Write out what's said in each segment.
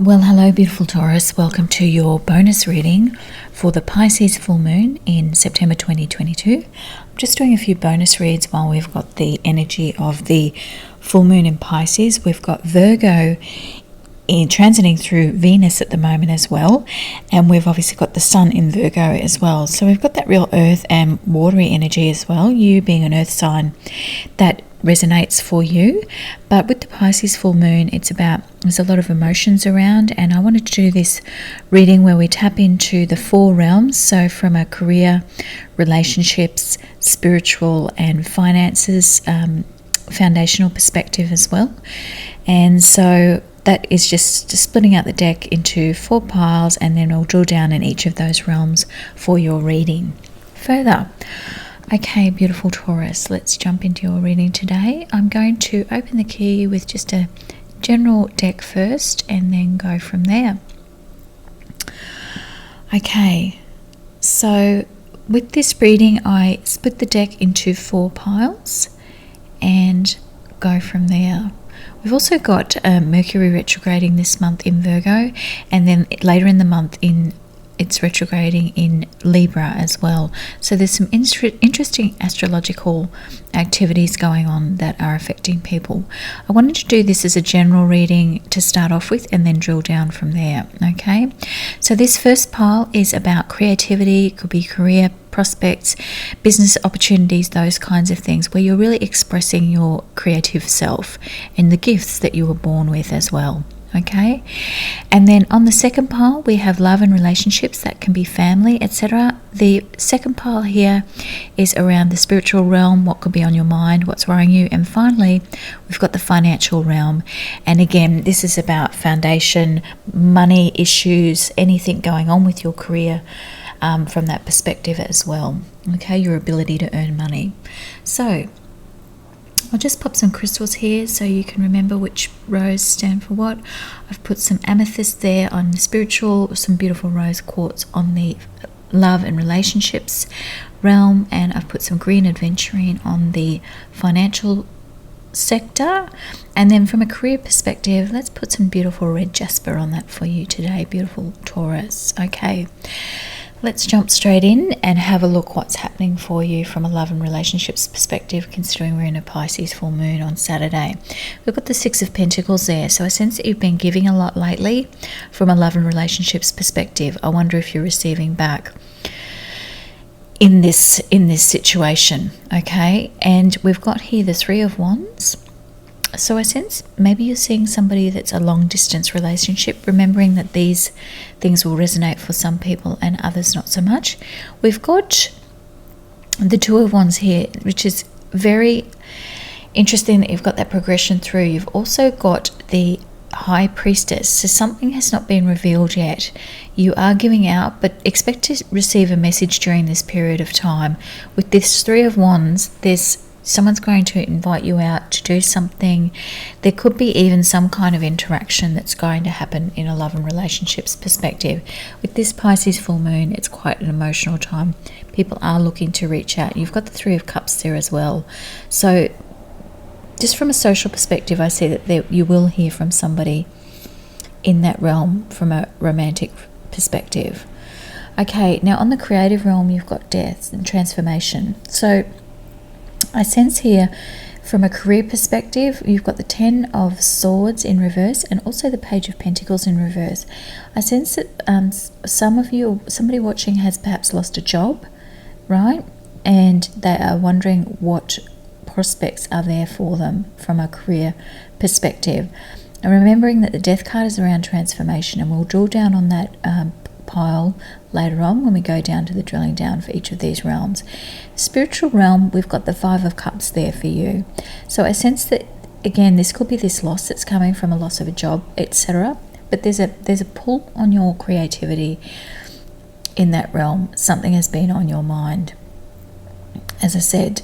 Well, hello, beautiful Taurus. Welcome to your bonus reading for the Pisces full moon in September 2022. I'm just doing a few bonus reads while we've got the energy of the full moon in Pisces. We've got Virgo transiting through Venus at the moment as well, and we've obviously got the Sun in Virgo as well. So we've got that real earth and watery energy as well, you being an earth sign that resonates for you. But with the Pisces full moon, there's a lot of emotions around, and I wanted to do this reading where we tap into the four realms, so from a career, relationships, spiritual and finances foundational perspective as well. And so that is just splitting out the deck into four piles, and then I'll drill down in each of those realms for your reading further. Okay, beautiful Taurus, let's jump into your reading today. I'm going to open the key with just a general deck first and then go from there. Okay, so with this reading, I split the deck into four piles and go from there. We've also got Mercury retrograding this month in Virgo, and then later in the month it's retrograding in Libra as well. So there's some interesting astrological activities going on that are affecting people. I wanted to do this as a general reading to start off with and then drill down from there. Okay, so this first pile is about creativity. It could be career prospects, business opportunities, those kinds of things where you're really expressing your creative self and the gifts that you were born with as well. Okay, and then on the second pile we have love and relationships. That can be family, etc. The second pile here is around the spiritual realm, what could be on your mind, what's worrying you. And finally we've got the financial realm, and again this is about foundation, money issues, anything going on with your career from that perspective as well. Okay, your ability to earn money. So I'll just pop some crystals here so you can remember which rows stand for what. I've put some amethyst there on the spiritual, some beautiful rose quartz on the love and relationships realm, and I've put some green adventurine on the financial sector. And then from a career perspective, let's put some beautiful red jasper on that for you today, beautiful Taurus. Okay, let's jump straight in and have a look what's happening for you from a love and relationships perspective, considering we're in a Pisces full moon on Saturday. We've got the Six of Pentacles there, so I sense that you've been giving a lot lately from a love and relationships perspective. I wonder if you're receiving back in this situation. Okay, and we've got here the Three of Wands. So I sense maybe you're seeing somebody that's a long distance relationship, remembering that these things will resonate for some people and others not so much. We've got the Two of Wands here, which is very interesting that you've got that progression through. You've also got the High Priestess, so something has not been revealed yet. You are giving out, but expect to receive a message during this period of time. With this Three of Wands, someone's going to invite you out to do something. There could be even some kind of interaction that's going to happen in a love and relationships perspective. With this Pisces full moon, it's quite an emotional time. People are looking to reach out. You've got the Three of Cups there as well. So just from a social perspective, I see that you will hear from somebody in that realm from a romantic perspective. Okay, now on the creative realm, you've got death and transformation. So I sense here from a career perspective, you've got the Ten of Swords in reverse and also the Page of Pentacles in reverse. I sense that some of you, somebody watching, has perhaps lost a job, right? And they are wondering what prospects are there for them from a career perspective. And remembering that the Death card is around transformation, and we'll drill down on that pile later on when we go down to the drilling down for each of these realms. Spiritual realm, we've got the Five of Cups there for you. So I sense that again this could be this loss that's coming from a loss of a job, etc. But there's a pull on your creativity in that realm. Something has been on your mind. As I said,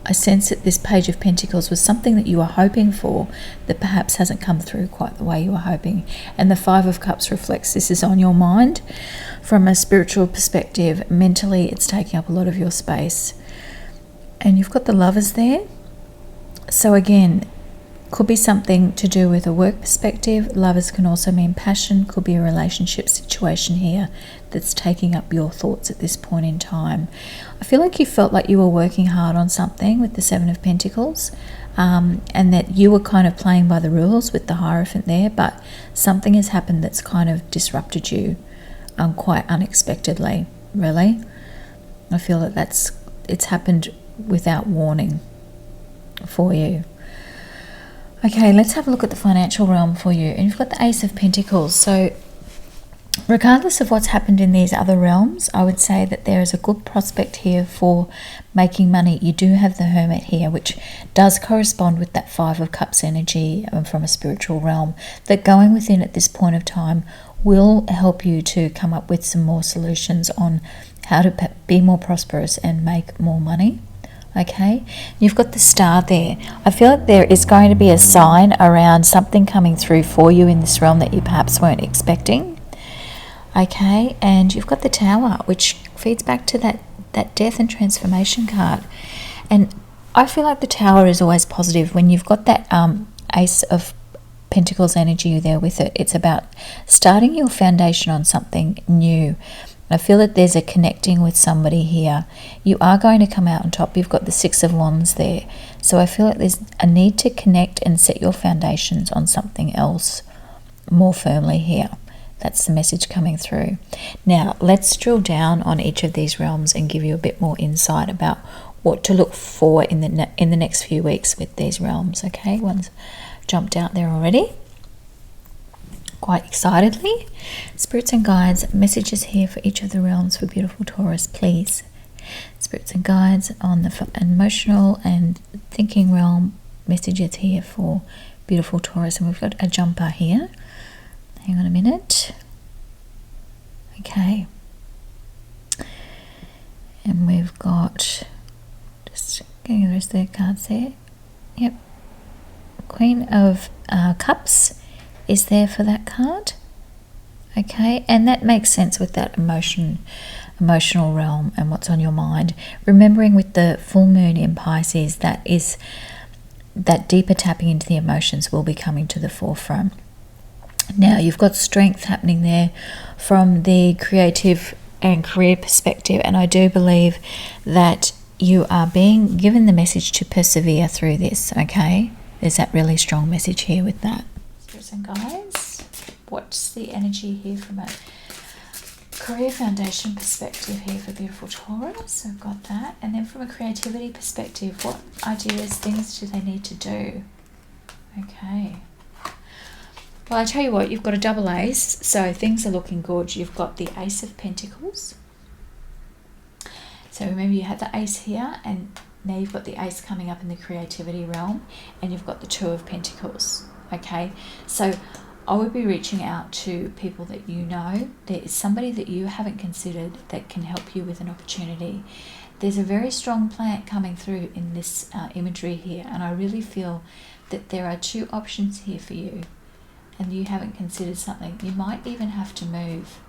I sense that this Page of Pentacles was something that you were hoping for that perhaps hasn't come through quite the way you were hoping. And the Five of Cups reflects this is on your mind. From a spiritual perspective, mentally it's taking up a lot of your space. And you've got the Lovers there. So again, Could be something to do with a work perspective. Lovers can also mean passion. Could be a relationship situation here that's taking up your thoughts at this point in time. I feel like you felt like you were working hard on something with the Seven of Pentacles, and that you were kind of playing by the rules with the Hierophant there, but something has happened that's kind of disrupted you quite unexpectedly, really. I feel that it's happened without warning for you. Okay, let's have a look at the financial realm for you. And you've got the Ace of Pentacles. So regardless of what's happened in these other realms, I would say that there is a good prospect here for making money. You do have the Hermit here, which does correspond with that Five of Cups energy from a spiritual realm, that going within at this point of time will help you to come up with some more solutions on how to be more prosperous and make more money. Okay, you've got the Star there. I feel like there is going to be a sign around something coming through for you in this realm that you perhaps weren't expecting. Okay, and you've got the Tower, which feeds back to that death and transformation card. And I feel like the Tower is always positive. When you've got that Ace of Pentacles energy there with it, it's about starting your foundation on something new. I feel that there's a connecting with somebody here. You are going to come out on top. You've got the Six of Wands there. So I feel like there's a need to connect and set your foundations on something else more firmly here. That's the message coming through. Now, let's drill down on each of these realms and give you a bit more insight about what to look for in the next few weeks with these realms. Okay, one's jumped out there already. Quite excitedly. Spirits and guides, messages here for each of the realms for beautiful Taurus, please. Spirits and guides on the emotional and thinking realm, messages here for beautiful Taurus. And we've got a jumper here. Hang on a minute. Okay. And we've got, just getting the rest of the cards there. Yep. Queen of Cups is there for that card. Okay, and that makes sense with that emotional realm and what's on your mind. Remembering with the full moon in Pisces, that is that deeper tapping into the emotions will be coming to the forefront. Now you've got strength happening there from the creative and career perspective, and I do believe that you are being given the message to persevere through this. Okay, there's that really strong message here with that. And guys, what's the energy here from a career foundation perspective here for beautiful Taurus? So I've got that. And then from a creativity perspective, what ideas, things do they need to do? Okay. Well, I tell you what, you've got a double ace, so things are looking good. You've got the Ace of Pentacles. So remember, you had the ace here, and now you've got the ace coming up in the creativity realm, and you've got the Two of Pentacles. Okay, so I would be reaching out to people that you know. There is somebody that you haven't considered that can help you with an opportunity. There's a very strong plant coming through in this imagery here, and I really feel that there are two options here for you, and you haven't considered something. You might even have to move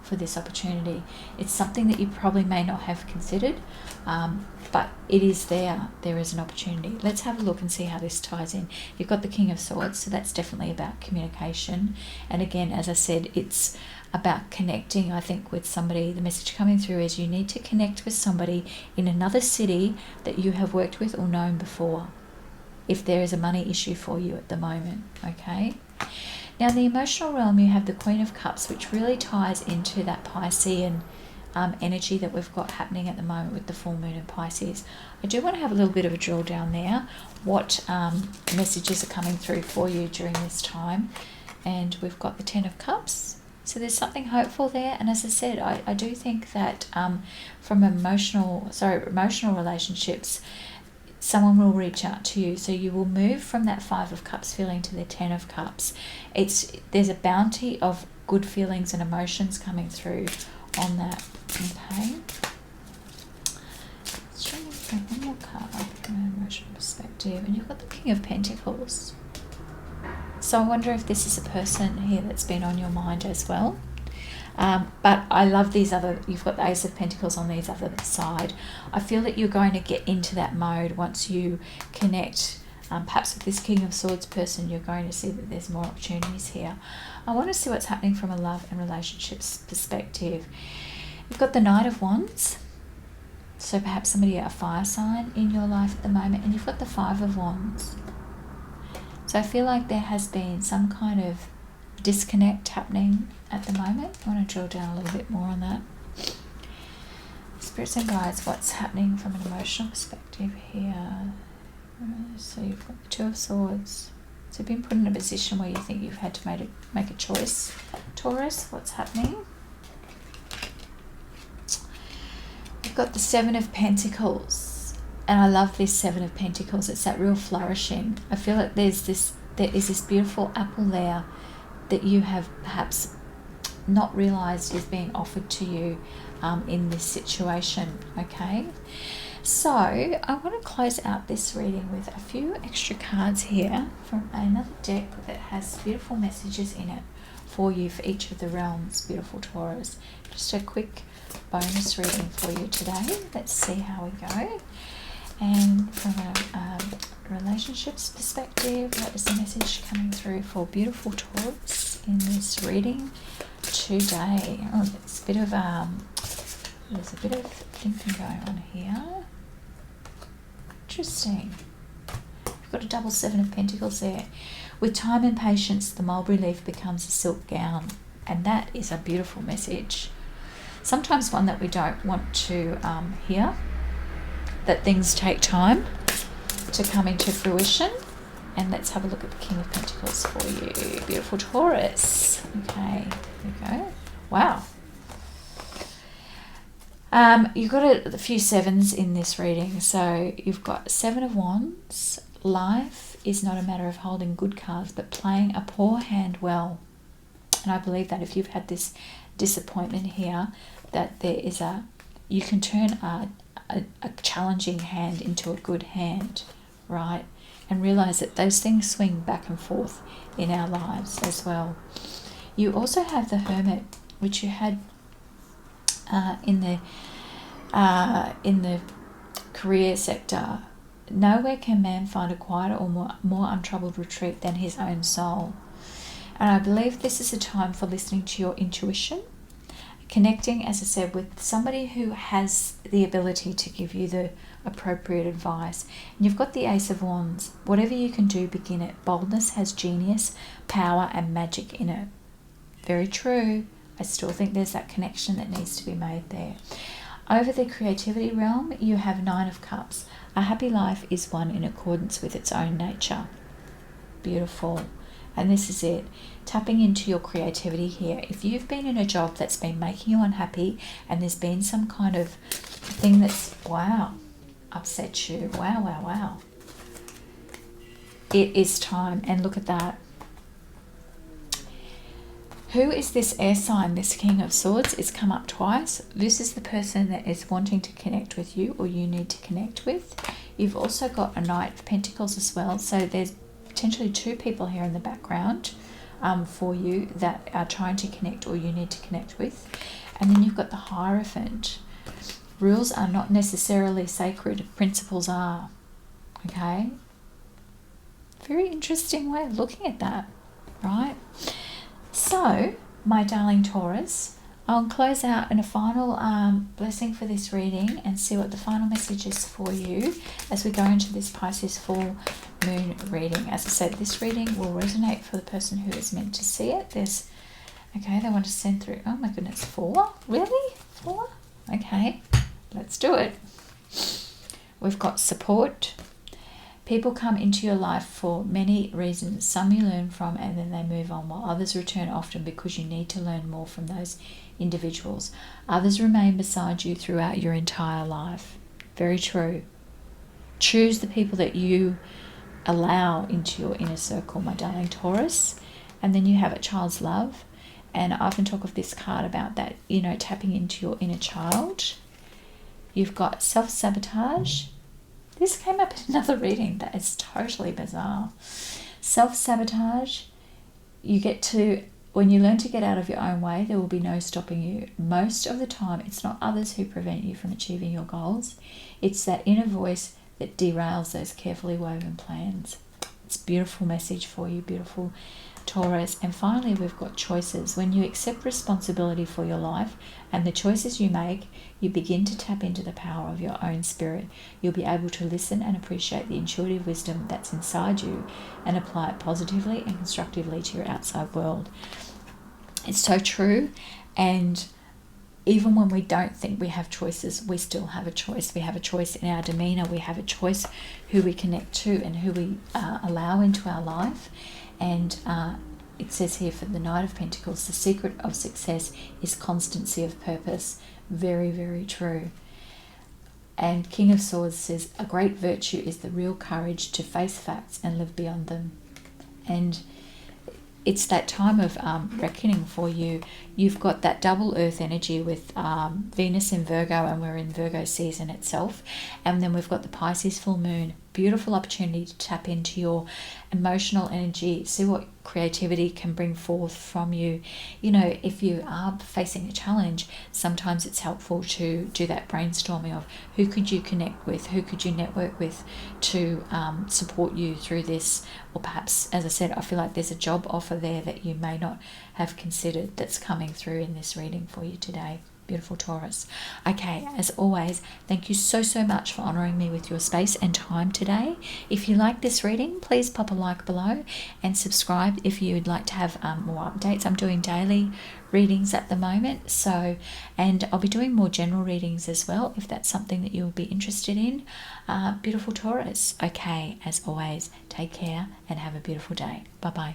for this opportunity. It's something that you probably may not have considered, but it is there. There is an opportunity. Let's have a look and see how this ties in. You've got the King of Swords, so that's definitely about communication. And again, as I said, it's about connecting, I think, with somebody. The message coming through is you need to connect with somebody in another city that you have worked with or known before, if there is a money issue for you at the moment. Okay. Now, in the emotional realm, you have the Queen of Cups, which really ties into that Piscean energy that we've got happening at the moment with the full moon in Pisces. I do want to have a little bit of a drill down there, what messages are coming through for you during this time. And we've got the Ten of Cups. So there's something hopeful there. And as I said, I do think that from emotional relationships, someone will reach out to you. So you will move from that Five of Cups feeling to the Ten of Cups. There's a bounty of good feelings and emotions coming through on that. Okay. Let's try and get one more card from an emotional perspective. And you've got the King of Pentacles. So I wonder if this is a person here that's been on your mind as well. But I love these other, you've got the Ace of Pentacles on these other side. I feel that you're going to get into that mode once you connect Perhaps with this King of Swords person, you're going to see that there's more opportunities here. I want to see what's happening from a love and relationships perspective. You've got the Knight of Wands. So perhaps somebody, a fire sign in your life at the moment. And you've got the Five of Wands. So I feel like there has been some kind of disconnect happening at the moment. I want to drill down a little bit more on that. Spirits and guides, what's happening from an emotional perspective here. So you've got the Two of Swords. So you've been put in a position where you think you've had to make a choice. Taurus, what's happening? You've got the Seven of Pentacles. And I love this Seven of Pentacles. It's that real flourishing. I feel like there is this beautiful apple there that you have perhaps not realized is being offered to you in this situation. Okay, so I want to close out this reading with a few extra cards here from another deck that has beautiful messages in it for you for each of the realms, beautiful Taurus. Just a quick bonus reading for you today. Let's see how we go. And from a relationships perspective, what is the message coming through for beautiful Taurus in this reading today? Oh, it's a bit of there's a bit of thinking going on here. Interesting. You've got a double Seven of Pentacles there. With time and patience, the mulberry leaf becomes a silk gown, and that is a beautiful message. Sometimes one that we don't want to hear. That things take time to come into fruition. And let's have a look at the King of Pentacles for you, beautiful Taurus. Okay, there we go. Wow. You've got a few sevens in this reading. So you've got Seven of Wands. Life is not a matter of holding good cards, but playing a poor hand well. And I believe that if you've had this disappointment here, that you can turn a challenging hand into a good hand, right? And realize that those things swing back and forth in our lives as well. You also have the Hermit, which you had in the career sector. Nowhere can man find a quieter or more untroubled retreat than his own soul. And I believe this is a time for listening to your intuition, connecting, as I said, with somebody who has the ability to give you the appropriate advice. And you've got the Ace of Wands. Whatever you can do, begin it. Boldness has genius, power, and magic in it. Very true. I still think there's that connection that needs to be made there. Over the creativity realm, you have Nine of Cups. A happy life is one in accordance with its own nature. Beautiful. And this is it. Tapping into your creativity here. If you've been in a job that's been making you unhappy and there's been some kind of thing that's, upset you. Wow. It is time. And look at that. Who is this air sign, this King of Swords? It's come up twice. This is the person that is wanting to connect with you or you need to connect with. You've also got a Knight of Pentacles as well. So there's potentially two people here in the background for you that are trying to connect or you need to connect with. And then you've got the Hierophant. Rules are not necessarily sacred. Principles are. Okay? Very interesting way of looking at that, right? So, my darling Taurus, I'll close out in a final blessing for this reading and see what the final message is for you as we go into this Pisces full moon reading. As I said, this reading will resonate for the person who is meant to see it. They want to send through, oh my goodness, 4? Really? 4? Okay, let's do it. We've got support. People come into your life for many reasons. Some you learn from and then they move on, while others return often because you need to learn more from those individuals. Others remain beside you throughout your entire life. Very true. Choose the people that you allow into your inner circle, my darling Taurus. And then you have a child's love. And I often talk of this card about that, tapping into your inner child. You've got self-sabotage. This came up in another reading that is totally bizarre. Self-sabotage, when you learn to get out of your own way, there will be no stopping you. Most of the time, it's not others who prevent you from achieving your goals. It's that inner voice that derails those carefully woven plans. It's a beautiful message for you, beautiful Taurus. And finally, we've got choices. When you accept responsibility for your life and the choices you make, you begin to tap into the power of your own spirit. You'll be able to listen and appreciate the intuitive wisdom that's inside you and apply it positively and constructively to your outside world. It's so true. And even when we don't think we have choices, we still have a choice. We have a choice in our demeanor. We have a choice who we connect to and who we allow into our life. And it says here for the Knight of Pentacles, the secret of success is constancy of purpose. Very, very true. And King of Swords says, a great virtue is the real courage to face facts and live beyond them. And it's that time of reckoning for you. You've got that double earth energy with Venus in Virgo, and we're in Virgo season itself. And then we've got the Pisces full moon. Beautiful opportunity to tap into your emotional energy, see what creativity can bring forth from you. You know, if you are facing a challenge, sometimes it's helpful to do that brainstorming of who could you connect with, who could you network with to support you through this. Or perhaps, as I said, I feel like there's a job offer there that you may not have considered that's coming through in this reading for you today. Beautiful Taurus. Okay, as always, thank you so much for honoring me with your space and time today. If you like this reading, please pop a like below and subscribe if you'd like to have more updates. I'm doing daily readings at the moment, and I'll be doing more general readings as well if that's something that you'll be interested in. Beautiful Taurus. Okay, as always, take care and have a beautiful day. Bye bye.